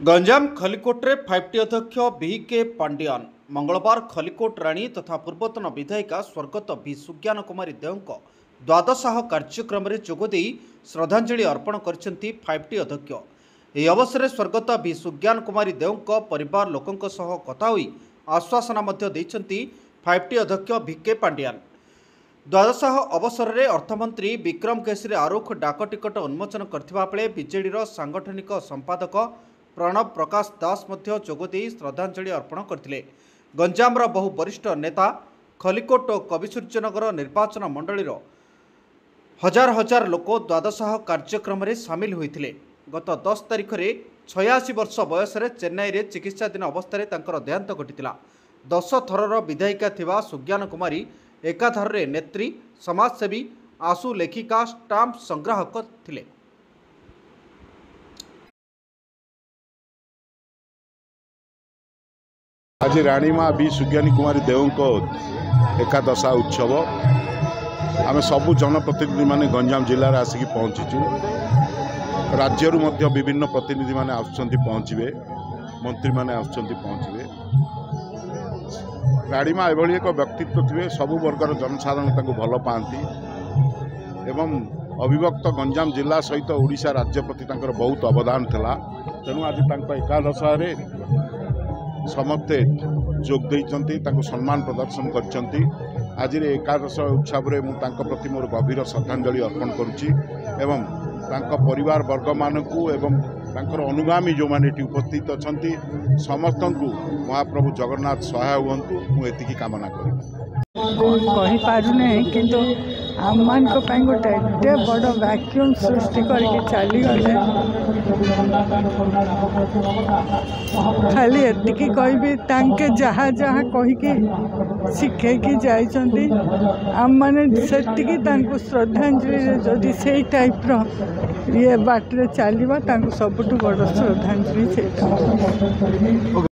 Ganjam खलिकोट्रे 5T अध्यक्ष VK Pandian मंगलवार खलिकोट राणी तथा पूर्वतन विधायिका स्वर्गत भी सुज्ञान कुमारी देव द्वादशाह कार्यक्रम में जोगदे श्रद्धांजलि अर्पण कर 5T अध्यक्ष। यह अवसर में स्वर्गत भी सुज्ञान कुमारी देव परिवार लोकों कथा होई आश्वासना 5T अध्यक्ष VK पांडियान। द्वादशाह अवसर में अर्थमंत्री विक्रम केसरी आरुख डाक टिकट उन्मोचन करथिबा बेले बीजेडी सांगठनिक संपादक प्रणव प्रकाश दास जोगदे श्रद्धांजलि अर्पण करथिले। गंजामर बहु वरिष्ठ नेता खलिकोट और कविसूर्यनगर निर्वाचन मंडलीर हजार हजार लोक द्वादशाह कार्यक्रम में सामिल होते। गत 10 तारिख में 86 वर्ष बयस चेन्नई में चिकित्साधीन अवस्था देहांत घटी। 10 थरर विधायिका थिबा सुज्ञान कुमारी एकाधार नेत्री समाजसेवी आशु लेखिका स्टाम्प संग्राहक थिले। आज राणीमा भी सुज्ञानी कुमारी देव को एकादशा उत्सव आम सबू जनप्रतिनिधि माने गंजाम जिले में आसिक पहुँचीचु। राज्य विभिन्न प्रतिनिधि माने आसुचंती पहुँचे, मंत्री माने आसुचंती पहुँचे। राणीमा एभली एक व्यक्तित्व थे, सबु वर्गर जनसाधारण भल पाती एवं अविभक्त गंजाम जिला सहित ओडिशा राज्य प्रति बहुत अवदान था। तेणु आज एकादशा समस्ते जोग देइचंती, सम्मान प्रदर्शन करचंती। आज एकादश उत्सव में मुझे प्रति मोर गभीर श्रद्धांजलि अर्पण करुच्ची एवं परिवार वर्ग मानकू एवं अनुगामी जो मैंने उपस्थित अच्छा समस्त को महाप्रभु जगन्नाथ सहाय हुंतु मुझे कामना कहीपारे किंतु आम मान गोटे एते बड़ वैक्यूम सृष्टि करके चली गले। खाली एतिकी कहबी तांके जहाँ जहाँ कहीकि शिखेकी जाइछंती आम माने सेतिकी तांको श्रद्धांजलि जदि से टाइप्र ये बाटरे चलवा सबुठु बड़ श्रद्धांजलि से।